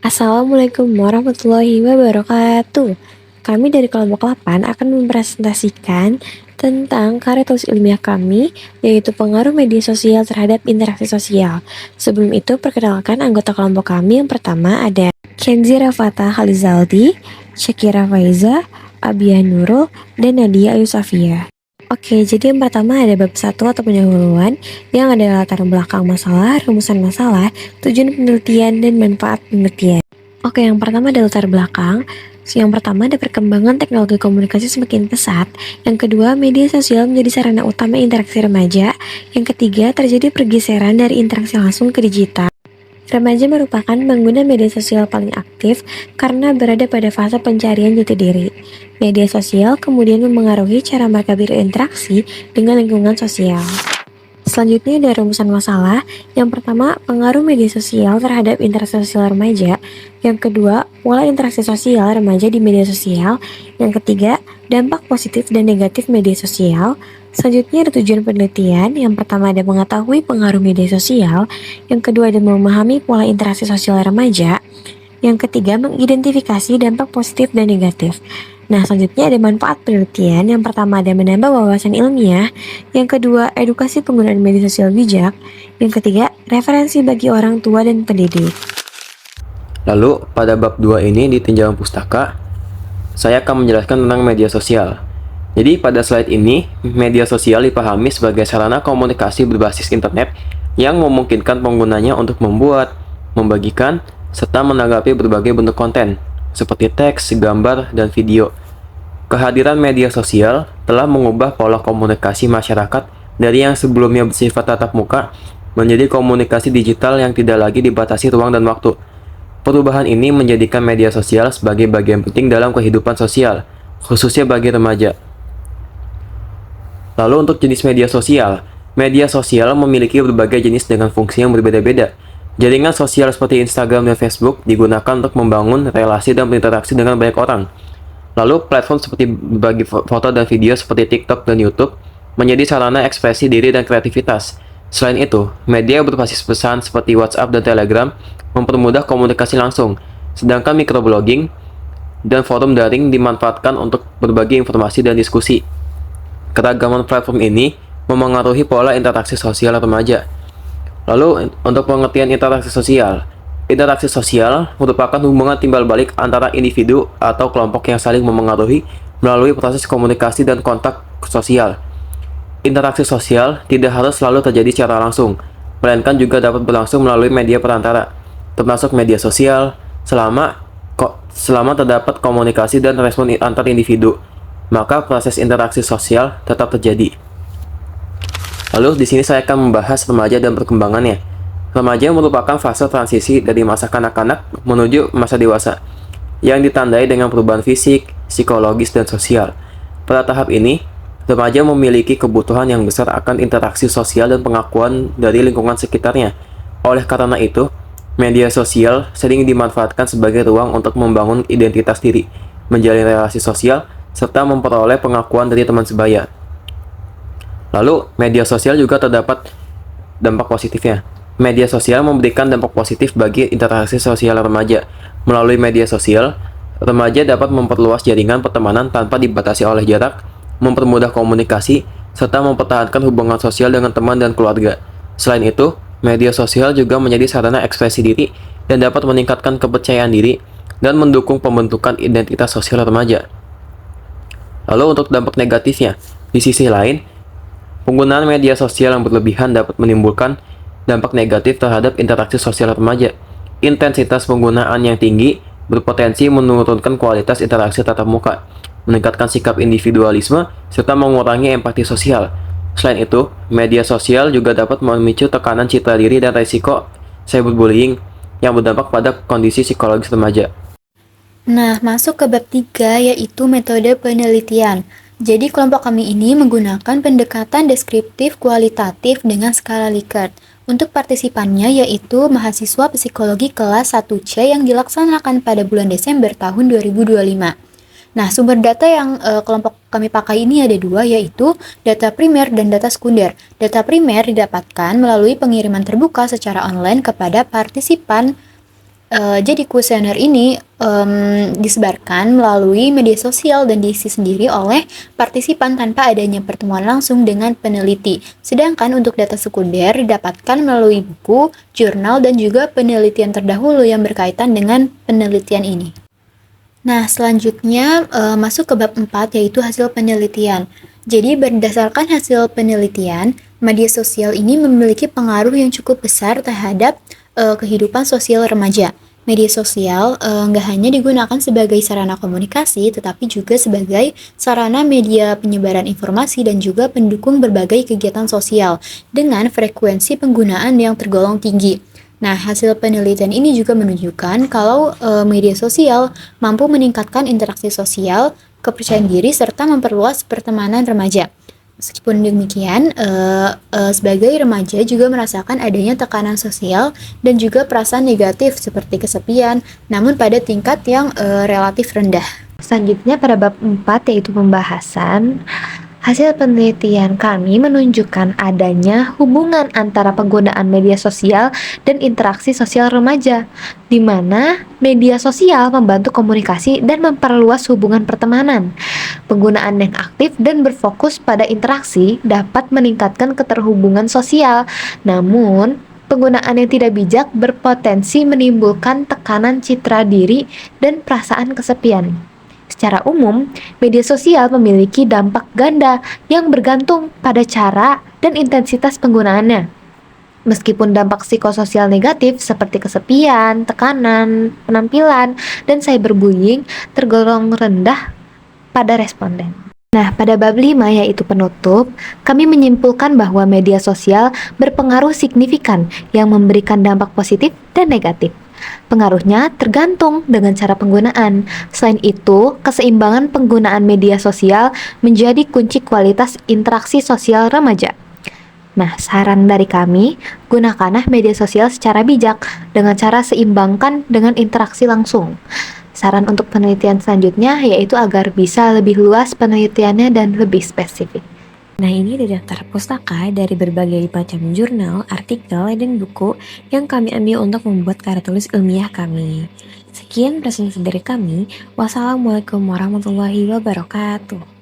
Assalamualaikum warahmatullahi wabarakatuh. Kami dari kelompok 8 akan mempresentasikan tentang karya tulis ilmiah kami, yaitu pengaruh media sosial terhadap interaksi sosial. Sebelum itu, perkenalkan anggota kelompok kami. Yang pertama ada Kenzi Rafata Khalizaldi, Syakira Faiza, Abia Nurul, dan Nadia Ayusafia. Oke, jadi yang pertama ada bab 1 atau pendahuluan yang ada latar belakang masalah, rumusan masalah, tujuan penelitian, dan manfaat penelitian. Oke, yang pertama ada latar belakang. Yang pertama ada perkembangan teknologi komunikasi semakin pesat. Yang kedua, media sosial menjadi sarana utama interaksi remaja. Yang ketiga, terjadi pergeseran dari interaksi langsung ke digital. Remaja merupakan pengguna media sosial paling aktif karena berada pada fase pencarian jati diri. Media sosial kemudian memengaruhi cara mereka berinteraksi dengan lingkungan sosial. Selanjutnya ada rumusan masalah. Yang pertama, pengaruh media sosial terhadap interaksi sosial remaja. Yang kedua, pola interaksi sosial remaja di media sosial. Yang ketiga, dampak positif dan negatif media sosial. Selanjutnya ada tujuan penelitian. Yang pertama ada mengetahui pengaruh media sosial. Yang kedua ada memahami pola interaksi sosial remaja. Yang ketiga mengidentifikasi dampak positif dan negatif. Nah, selanjutnya ada manfaat penelitian. Yang pertama ada menambah wawasan ilmiah. Yang kedua, edukasi penggunaan media sosial bijak. Yang ketiga, referensi bagi orang tua dan pendidik. Lalu, pada bab 2 ini di tinjauan pustaka, saya akan menjelaskan tentang media sosial. Jadi, pada slide ini, media sosial dipahami sebagai sarana komunikasi berbasis internet yang memungkinkan penggunanya untuk membuat, membagikan, serta menanggapi berbagai bentuk konten, seperti teks, gambar, dan video. Kehadiran media sosial telah mengubah pola komunikasi masyarakat dari yang sebelumnya bersifat tatap muka menjadi komunikasi digital yang tidak lagi dibatasi ruang dan waktu. Perubahan ini menjadikan media sosial sebagai bagian penting dalam kehidupan sosial, khususnya bagi remaja. Lalu untuk jenis media sosial memiliki berbagai jenis dengan fungsi yang berbeda-beda. Jaringan sosial seperti Instagram dan Facebook digunakan untuk membangun relasi dan berinteraksi dengan banyak orang. Lalu platform seperti berbagi foto dan video seperti TikTok dan YouTube menjadi sarana ekspresi diri dan kreativitas. Selain itu, media berbasis pesan seperti WhatsApp dan Telegram mempermudah komunikasi langsung, sedangkan microblogging dan forum daring dimanfaatkan untuk berbagi informasi dan diskusi. Keragaman platform ini memengaruhi pola interaksi sosial remaja. Lalu, untuk pengertian interaksi sosial merupakan hubungan timbal balik antara individu atau kelompok yang saling memengaruhi melalui proses komunikasi dan kontak sosial. Interaksi sosial tidak harus selalu terjadi secara langsung, melainkan juga dapat berlangsung melalui media perantara, termasuk media sosial, selama terdapat komunikasi dan respon antar individu, maka proses interaksi sosial tetap terjadi. Lalu di sini saya akan membahas remaja dan perkembangannya. Remaja merupakan fase transisi dari masa kanak-kanak menuju masa dewasa, yang ditandai dengan perubahan fisik, psikologis, dan sosial. Pada tahap ini, remaja memiliki kebutuhan yang besar akan interaksi sosial dan pengakuan dari lingkungan sekitarnya. Oleh karena itu, media sosial sering dimanfaatkan sebagai ruang untuk membangun identitas diri, menjalin relasi sosial, serta memperoleh pengakuan dari teman sebaya. Lalu, media sosial juga terdapat dampak positifnya. Media sosial memberikan dampak positif bagi interaksi sosial remaja. Melalui media sosial, remaja dapat memperluas jaringan pertemanan tanpa dibatasi oleh jarak, mempermudah komunikasi, serta mempertahankan hubungan sosial dengan teman dan keluarga. Selain itu, media sosial juga menjadi sarana ekspresi diri dan dapat meningkatkan kepercayaan diri dan mendukung pembentukan identitas sosial remaja. Lalu untuk dampak negatifnya, di sisi lain, penggunaan media sosial yang berlebihan dapat menimbulkan dampak negatif terhadap interaksi sosial remaja. Intensitas penggunaan yang tinggi berpotensi menurunkan kualitas interaksi tatap muka, meningkatkan sikap individualisme, serta mengurangi empati sosial. Selain itu, media sosial juga dapat memicu tekanan citra diri dan risiko cyberbullying yang berdampak pada kondisi psikologis remaja. Nah, masuk ke bab 3 yaitu metode penelitian. Jadi kelompok kami ini menggunakan pendekatan deskriptif kualitatif dengan skala Likert. Untuk partisipannya yaitu mahasiswa psikologi kelas 1C yang dilaksanakan pada bulan Desember tahun 2025. Nah, sumber data yang kelompok kami pakai ini ada dua, yaitu data primer dan data sekunder. Data primer didapatkan melalui pengiriman terbuka secara online kepada partisipan Jadi kuesioner ini disebarkan melalui media sosial dan diisi sendiri oleh partisipan tanpa adanya pertemuan langsung dengan peneliti. Sedangkan untuk data sekunder didapatkan melalui buku, jurnal, dan juga penelitian terdahulu yang berkaitan dengan penelitian ini. Nah, selanjutnya masuk ke bab 4 yaitu hasil penelitian. Jadi berdasarkan hasil penelitian, media sosial ini memiliki pengaruh yang cukup besar terhadap kehidupan sosial remaja. Media sosial nggak hanya digunakan sebagai sarana komunikasi, tetapi juga sebagai sarana media penyebaran informasi dan juga pendukung berbagai kegiatan sosial dengan frekuensi penggunaan yang tergolong tinggi. Nah, hasil penelitian ini juga menunjukkan kalau media sosial mampu meningkatkan interaksi sosial, kepercayaan diri, serta memperluas pertemanan remaja. Meskipun demikian, sebagai remaja juga merasakan adanya tekanan sosial dan juga perasaan negatif seperti kesepian, namun pada tingkat yang relatif rendah. Selanjutnya pada bab 4 yaitu pembahasan. Hasil penelitian kami menunjukkan adanya hubungan antara penggunaan media sosial dan interaksi sosial remaja, di mana media sosial membantu komunikasi dan memperluas hubungan pertemanan. Penggunaan yang aktif dan berfokus pada interaksi dapat meningkatkan keterhubungan sosial, namun penggunaan yang tidak bijak berpotensi menimbulkan tekanan citra diri dan perasaan kesepian. Secara umum, media sosial memiliki dampak ganda yang bergantung pada cara dan intensitas penggunaannya. Meskipun dampak psikososial negatif seperti kesepian, tekanan, penampilan, dan cyberbullying tergolong rendah pada responden. Nah, pada bab 5 yaitu penutup, kami menyimpulkan bahwa media sosial berpengaruh signifikan yang memberikan dampak positif dan negatif. Pengaruhnya tergantung dengan cara penggunaan. Selain itu, keseimbangan penggunaan media sosial menjadi kunci kualitas interaksi sosial remaja. Nah, saran dari kami, gunakanlah media sosial secara bijak dengan cara seimbangkan dengan interaksi langsung. Saran untuk penelitian selanjutnya yaitu agar bisa lebih luas penelitiannya dan lebih spesifik. Nah, ini ada daftar pustaka dari berbagai macam jurnal, artikel, dan buku yang kami ambil untuk membuat karya tulis ilmiah kami. Sekian presentasi dari kami. Wassalamualaikum warahmatullahi wabarakatuh.